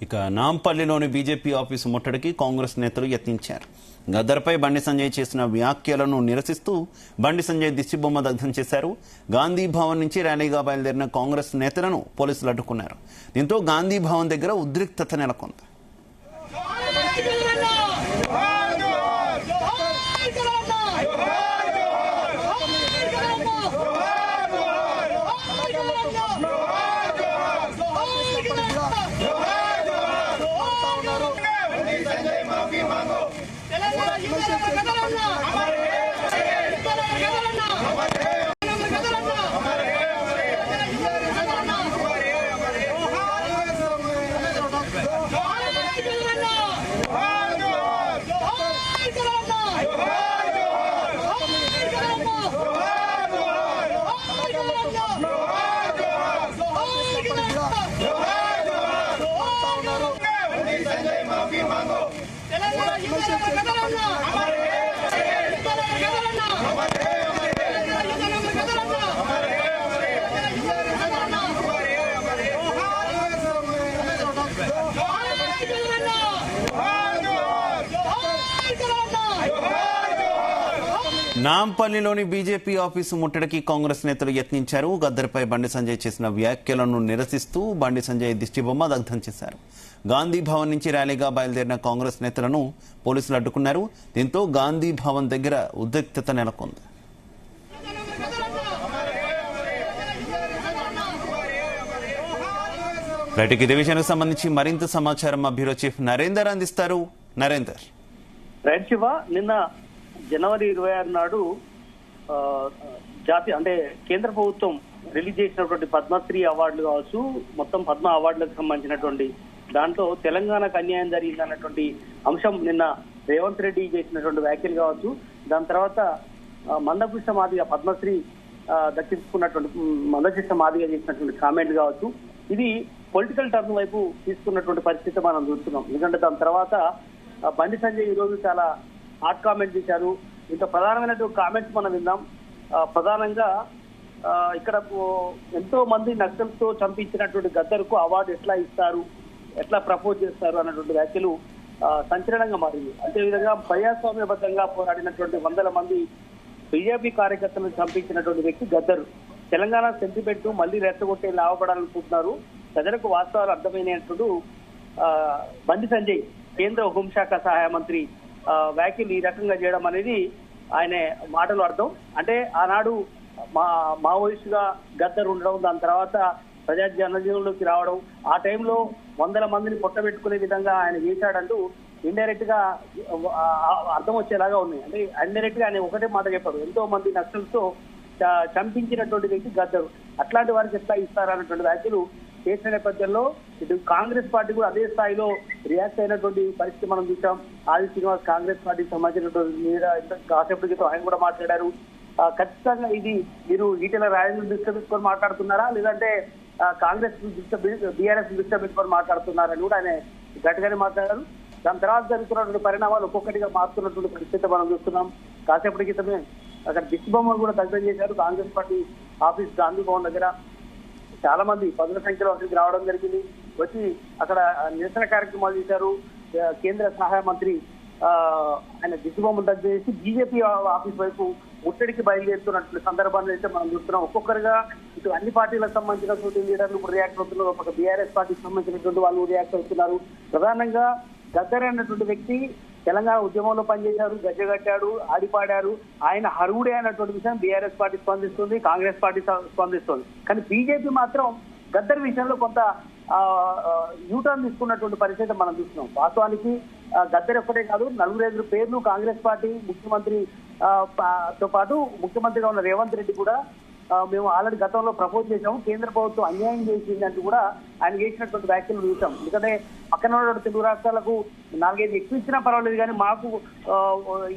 ఇక నాంపల్లిలోని BJP office ముట్టడికి కాంగ్రెస్ నేతలు యత్నించారు. గద్దర్పై బండి సంజయ్ చేసిన వ్యాఖ్యలను నిరసిస్తూ బండి సంజయ్ దిష్టిబొమ్మ దగ్ధం చేశారు. గాంధీ భవన్ నుంచి ర్యాలీగా బయలుదేరిన కాంగ్రెస్ నేతలను పోలీసులు అడ్డుకున్నారు. దీంతో గాంధీ భవన్ దగ్గర ఉద్రిక్తత నెలకొంది. నాంపల్లిలోని బీజేపీ ఆఫీసు ముట్టడికి కాంగ్రెస్ నేతలు యత్నించారు. గద్దర్పై బండి సంజయ్ చేసిన వ్యాఖ్యలను నిరసిస్తూ బండి సంజయ్ దిష్టిబొమ్మ దగ్ధం చేశారు. గాంధీ భవన్ నుంచి ర్యాలీగా బయలుదేరిన కాంగ్రెస్ నేతలను పోలీసులు అడ్డుకున్నారు. దీంతో గాంధీ భవన్ దగ్గర ఉద్రిక్తత నెలకొంది. రైట్, ఇదే విషయానికి సంబంధించి మరింత సమాచారం మా బ్యూరో చీఫ్ నరేందర్ అందిస్తారు. నరేందర్. రైట్ శివ, నిన్న జనవరి 26 నాడు జాతీయ అంటే కేంద్ర ప్రభుత్వం రిలీజ్ చేసినటువంటి పద్మశ్రీ అవార్డులు కావచ్చు, మొత్తం పద్మ అవార్డులకు సంబంధించినటువంటి దాంట్లో తెలంగాణకు అన్యాయం జరిగింది అన్నటువంటి అంశం నిన్న రేవంత్ రెడ్డి చేసినటువంటి వ్యాఖ్యలు కావచ్చు, దాని తర్వాత మందకృష్ణ మాదిగ పద్మశ్రీ దక్కించుకున్నటువంటి మందకృష్ణ మాదిగ చేసినటువంటి కామెంట్ కావచ్చు, ఇది పొలిటికల్ టర్న్ వైపు తీసుకున్నటువంటి పరిస్థితి మనం చూస్తున్నాం. ఎందుకంటే దాని తర్వాత బండి సంజయ్ ఈ రోజు చాలా హాట్ కామెంట్ చేశారు. ఇంకా ప్రధానమైనటువంటి కామెంట్స్ మనం విందాం. ప్రధానంగా ఇక్కడ ఎంతో మంది నక్సల్తో చంపించినటువంటి గద్దర్కు అవార్డు ఎట్లా ఇస్తారు, ఎట్లా ప్రపోజ్ చేస్తారు అన్నటువంటి వ్యాఖ్యలు సంచలనంగా మారింది. అంతేవిధంగా ప్రజాస్వామ్యబద్ధంగా పోరాడినటువంటి 100 మంది బీజేపీ కార్యకర్తలను చంపించినటువంటి వ్యక్తి గద్దర్. తెలంగాణ సెంటిమెంట్ మళ్లీ రెచ్చగొట్టే లాభపడాలనుకుంటున్నారు. ప్రజలకు వాస్తవాలు అర్థమైనట్టు బండి సంజయ్ కేంద్ర హోంశాఖ సహాయ మంత్రి వ్యాఖ్యలు ఈ రకంగా చేయడం అనేది ఆయన మాటలు అర్థం. అంటే ఆనాడు మావోయిస్టుగా గద్దర్ ఉండడం, దాని తర్వాత ప్రజా జనజీవనంలోకి రావడం, ఆ టైంలో 100 మందిని పొట్టబెట్టుకునే విధంగా ఆయన చేశాడంటూ ఇండైరెక్ట్ గా అర్థం వచ్చేలాగా ఉన్నాయి. అంటే ఇండైరెక్ట్ గా ఆయన ఒకటే మాట చెప్పాడు, ఎంతో మంది నక్సల్తో చంపించినటువంటి వ్యక్తి గద్దరు, అట్లాంటి వారికి ఎట్లా ఇస్తారన్నటువంటి వ్యాఖ్యలు చేసిన నేపథ్యంలో ఇటు కాంగ్రెస్ పార్టీ కూడా అదే స్థాయిలో రియాక్ట్ అయినటువంటి పరిస్థితి మనం చూసాం. ఆది శ్రీనివాస్ కాంగ్రెస్ పార్టీకి సంబంధించినటువంటి కాసేపటి క్రితం ఆయన కూడా మాట్లాడారు. ఖచ్చితంగా ఇది మీరు ఈటెల రాజేంద్ర దృష్టి పెట్టుకొని మాట్లాడుతున్నారా, లేదంటే కాంగ్రెస్ బీఆర్ఎస్ దృష్టి పెట్టుకొని మాట్లాడుతున్నారని కూడా ఆయన గట్టిగానే మాట్లాడారు. దాని తర్వాత జరుగుతున్నటువంటి పరిణామాలు ఒక్కొక్కటిగా మారుతున్నటువంటి పరిస్థితి మనం చూస్తున్నాం. కాసేపటి క్రితమే అక్కడ దిష్టిబొమ్మను కూడా దగ్ధం చేశారు. కాంగ్రెస్ పార్టీ ఆఫీస్ గాంధీ భవన్ దగ్గర చాలా మంది 10ల సంఖ్యలో అక్కడికి రావడం జరిగింది. వచ్చి అక్కడ నిరసన కార్యక్రమాలు చేశారు. కేంద్ర సహాయ మంత్రి ఆయన దిష్టిబొమ్మను దగ్ధం చేసి బీజేపీ ఆఫీస్ వైపు ముట్టడికి బయలుదేరుతున్నటువంటి సందర్భాన్ని అయితే మనం చూస్తున్నాం. ఒక్కొక్కరుగా ఇటు అన్ని పార్టీలకు సంబంధించినటువంటి లీడర్లు ఇప్పుడు రియాక్ట్ అవుతున్నారు. ఒక బీఆర్ఎస్ పార్టీకి సంబంధించినటువంటి వాళ్ళు రియాక్ట్ అవుతున్నారు. ప్రధానంగా గద్దర్ అన్నటువంటి వ్యక్తి తెలంగాణ ఉద్యమంలో పనిచేశారు, గజ్జగట్టాడు, ఆడిపాడారు. ఆయన అర్హుడే అన్నటువంటి విషయం బీఆర్ఎస్ పార్టీ స్పందిస్తుంది, కాంగ్రెస్ పార్టీ స్పందిస్తుంది. కానీ బీజేపీ మాత్రం గద్దర్ విషయంలో కొంత యూటర్న్ తీసుకున్నటువంటి పరిస్థితి మనం చూస్తున్నాం. వాస్తవానికి గద్దర్ ఒక్కటే కాదు, 4-5 పేర్లు కాంగ్రెస్ పార్టీ ముఖ్యమంత్రి తో పాటు ముఖ్యమంత్రిగా ఉన్న రేవంత్ రెడ్డి కూడా మేము ఆల్రెడీ గతంలో ప్రపోజ్ చేశాము, కేంద్ర ప్రభుత్వం అన్యాయం చేసింది అంటూ కూడా ఆయన చేసినటువంటి వ్యాఖ్యలు చూసాం. ఎందుకంటే పక్కన ఉన్న తెలుగు రాష్ట్రాలకు 4-5 ఎక్కువ ఇచ్చినా పర్వాలేదు, కానీ మాకు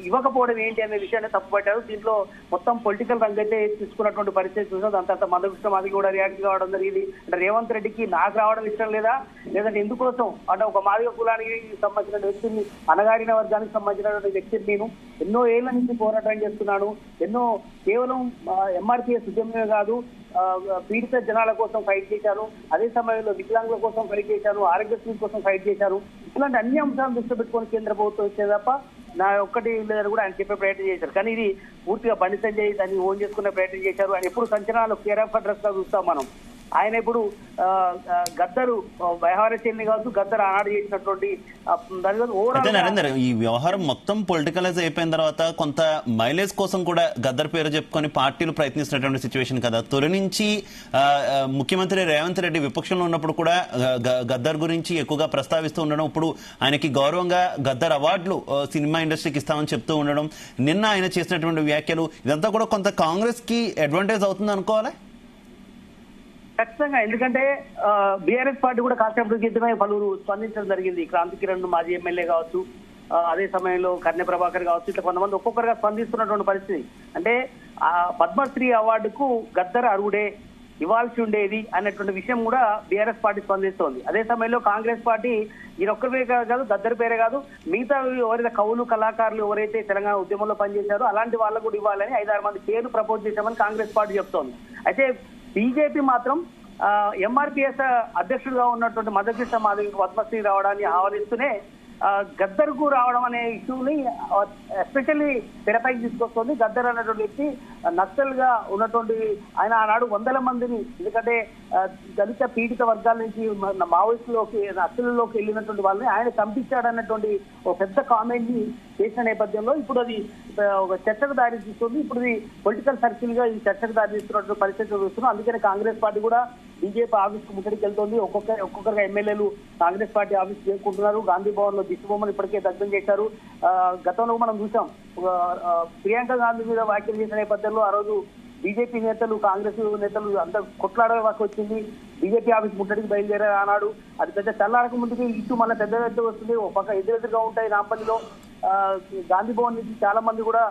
ఇవ్వకపోవడం ఏంటి అనే విషయాన్ని తప్పుపట్టారు. దీంట్లో మొత్తం పొలిటికల్ రంగైతే తీసుకున్నటువంటి పరిస్థితి చూసాం. దాని తర్వాత మందకృష్ణ మాదిగ కూడా రియాక్ట్ కావడం జరిగింది. అంటే రేవంత్ రెడ్డికి నాకు రావడం ఇష్టం లేదా, లేదంటే ఎందుకోసం అంటే ఒక మాదిగ కులానికి సంబంధించిన వ్యక్తిని, అణగారిన వర్గానికి సంబంధించినటువంటి వ్యక్తిని నేను ఎన్నో ఏళ్ల నుంచి పోరాటం చేస్తున్నాను, ఎన్నో కేవలం ఎంఆర్పీఎస్ ఉద్యమమే కాదు పీడిత జనాల కోసం ఫైట్ చేశారు, అదే సమయంలో వికలాంగుల కోసం ఫైట్ చేశారు, ఆరోగ్యశ్రీ కోసం ఫైట్ చేశారు. ఇలాంటి అన్ని అంశాలను దృష్టి పెట్టుకొని కేంద్ర ప్రభుత్వం వచ్చే తప్ప నా ఒక్కటి లేదని కూడా ఆయన చెప్పే ప్రయత్నం చేశారు. కానీ ఇది పూర్తిగా బండి సంజయ్ దాన్ని ఓన్ చేసుకునే ప్రయత్నం చేశారు. ఆయన ఎప్పుడు సంచలనాలు కేర్ ఆఫ్ అడ్రస్ గా చూస్తాం మనం. ఆయన ఇప్పుడు గద్దరు వ్యవహార శైలిని కావచ్చు, గద్దరు ఆనాడు చేసినటువంటి నరేందర్, ఈ వ్యవహారం మొత్తం పొలిటికలైజ్ అయిపోయిన తర్వాత కొంత మైలేజ్ కోసం కూడా గద్దర్ పేరు చెప్పుకొని పార్టీలు ప్రయత్నిస్తున్నటువంటి సిచ్యువేషన్ కదా. తొలి నుంచి ముఖ్యమంత్రి రేవంత్ రెడ్డి విపక్షంలో ఉన్నప్పుడు కూడా గద్దర్ గురించి ఎక్కువగా ప్రస్తావిస్తూ ఉండడం, ఇప్పుడు ఆయనకి గౌరవంగా గద్దర్ అవార్డులు సినిమా ఇండస్ట్రీకి ఇస్తామని చెప్తూ ఉండడం, నిన్న ఆయన చేసినటువంటి వ్యాఖ్యలు, ఇదంతా కూడా కొంత కాంగ్రెస్ కి అడ్వాంటేజ్ అవుతుంది అనుకోవాలి ఖచ్చితంగా. ఎందుకంటే బీఆర్ఎస్ పార్టీ కూడా కాసేపటి క్రితమే పలువురు స్పందించడం జరిగింది. క్రాంతి కిరణ్ మాజీ ఎమ్మెల్యే కావచ్చు, అదే సమయంలో కర్ణె ప్రభాకర్ కావచ్చు, ఇట్లా కొంతమంది ఒక్కొక్కరుగా స్పందిస్తున్నటువంటి పరిస్థితి. అంటే పద్మశ్రీ అవార్డుకు గద్దర్ అర్హుడే, ఇవ్వాల్సి ఉండేది అన్నటువంటి విషయం కూడా బీఆర్ఎస్ పార్టీ స్పందిస్తోంది. అదే సమయంలో కాంగ్రెస్ పార్టీ ఈయనొక్కరి కాదు, గద్దర్ పేరే కాదు, మిగతా ఎవరైతే కవులు కళాకారులు ఎవరైతే తెలంగాణ ఉద్యమంలో పనిచేశారో అలాంటి వాళ్ళకు కూడా ఇవ్వాలని 5-6 మంది పేర్లు ప్రపోజ్ చేశామని కాంగ్రెస్ పార్టీ చెప్తోంది. అయితే బీజేపీ మాత్రం ఎంఆర్పీఎస్ అధ్యక్షుడిగా ఉన్నటువంటి మదకృష్ణ మాధవికి పద్మశ్రీ రావడాన్ని ఆహ్వానిస్తూనే గద్దర్కు రావడం అనే ఇష్యూని ఎస్పెషల్లీ తెరపైకి తీసుకొస్తుంది. గద్దర్ అనేటువంటి వ్యక్తి నక్సల్ గా ఉన్నటువంటి ఆయన ఆనాడు 100 మందిని, ఎందుకంటే దళిత పీడిత వర్గాల నుంచి మావోయిస్టులోకి నక్సల్లోకి వెళ్ళినటువంటి వాళ్ళని ఆయన చంపించాడన్నటువంటి ఒక పెద్ద కామెంట్ ని చేసిన నేపథ్యంలో ఇప్పుడు అది ఒక చర్చకు దారి తీస్తుంది. ఇప్పుడు ఇది పొలిటికల్ సర్కిల్ గా ఈ చర్చకు దారి తీస్తున్నటువంటి పరిస్థితులు చూస్తున్నాం. అందుకని కాంగ్రెస్ పార్టీ కూడా బీజేపీ ఆఫీస్ కు ముట్టడికి వెళ్తోంది. ఒక్కొక్కరుగా ఎమ్మెల్యేలు కాంగ్రెస్ పార్టీ ఆఫీస్ చేరుకుంటున్నారు. గాంధీ భవన్ లో దిష్టిబొమ్మను ఇప్పటికే దగ్ధం చేశారు. గతంలో మనం చూసాం, ప్రియాంక గాంధీ మీద వ్యాఖ్యలు చేసిన నేపథ్యంలో ఆ రోజు బీజేపీ నేతలు కాంగ్రెస్ నేతలు అంతా కొట్లాడే వరకు వచ్చింది. బీజేపీ ఆఫీస్ ముట్టడికి బయలుదేరారు ఆనాడు. అది పెద్ద తెల్లారక ముందుకి ఇటు మళ్ళీ పెద్ద ఎత్తు వస్తుంది. ఒక పక్క ఎదురెదురుగా ఉంటాయి. నాంపల్లిలో గాంధీ భవన్ నుంచి చాలా మంది కూడా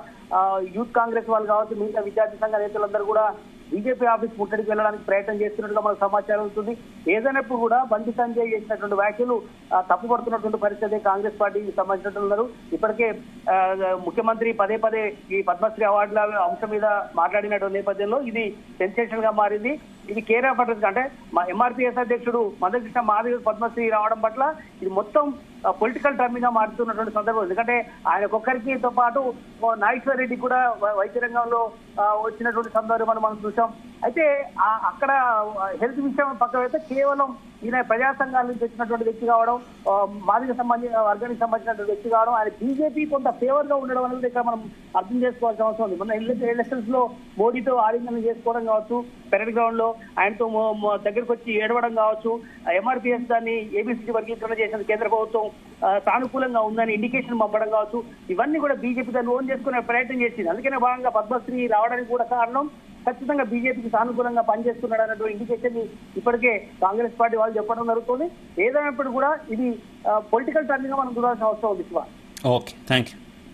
యూత్ కాంగ్రెస్ వాళ్ళు కావచ్చు, మిగతా విద్యార్థి సంఘ నేతలందరూ కూడా బీజేపీ ఆఫీస్ ముట్టడికి వెళ్ళడానికి ప్రయత్నం చేస్తున్నట్టుగా మనకు సమాచారం ఉంటుంది. ఏదైనప్పుడు కూడా బండి సంజయ్ చేసినటువంటి వ్యాఖ్యలు తప్పుపడుతున్నటువంటి పరిస్థితి కాంగ్రెస్ పార్టీకి సంబంధించినట్టున్నారు. ఇప్పటికే ముఖ్యమంత్రి పదే పదే ఈ పద్మశ్రీ అవార్డుల అంశం మీద మాట్లాడినటువంటి నేపథ్యంలో ఇది సెన్సేషన్ గా మారింది. ఇది కేర్ ఆఫ్ అడ్రస్ అంటే ఎంఆర్పీఎస్ అధ్యక్షుడు మదకృష్ణ మాధవి పద్మశ్రీ రావడం పట్ల ఇది మొత్తం పొలిటికల్ టర్మింగ్ గా మారుతున్నటువంటి సందర్భం. ఎందుకంటే ఆయనకొక్కరికితో పాటు నాగేశ్వర్ రెడ్డి కూడా వైద్య రంగంలో వచ్చినటువంటి సందర్భం మనం చూసాం. అయితే అక్కడ హెల్త్ విషయం పక్కన అయితే కేవలం ఈయన ప్రజా సంఘాల నుంచి వచ్చినటువంటి వ్యక్తి కావడం, మాదిక సంబంధించిన వర్గానికి సంబంధించినటువంటి వ్యక్తి కావడం, ఆయన బీజేపీ కొంత ఫేవర్ గా ఉండడం అనేది ఇక్కడ మనం అర్థం చేసుకోవాల్సిన అవసరం ఉంది. మొన్న ఎలక్షన్స్ లో మోడీతో ఆలింగనం చేసుకోవడం కావచ్చు, పెరడ్ గ్రౌండ్ లో ఆయనతో దగ్గరకు వచ్చి ఏడవడం కావచ్చు, ఎంఆర్పీఎస్ దాన్ని ఏబీసీ వర్గీకరణ చేసిన కేంద్ర ప్రభుత్వం సానుకూలంగా ఉందని ఇండికేషన్ పంపడం కావచ్చు, ఇవన్నీ కూడా బీజేపీ దాన్ని ఓన్ చేసుకునే ప్రయత్నం చేసింది. అందుకనే భాగంగా పద్మశ్రీ రావడానికి కూడా కారణం ఖచ్చితంగా బీజేపీకి సానుకూలంగా పనిచేస్తున్నాడు అన్నటువంటి ఇండికేషన్ ఇప్పటికే కాంగ్రెస్ పార్టీ వాళ్ళు చెప్పడం జరుగుతుంది. ఏదైనప్పుడు కూడా ఇది పొలిటికల్ టర్నింగ్ గా మనం చూడాల్సిన అవసరం ఉంది. Okay, thank you.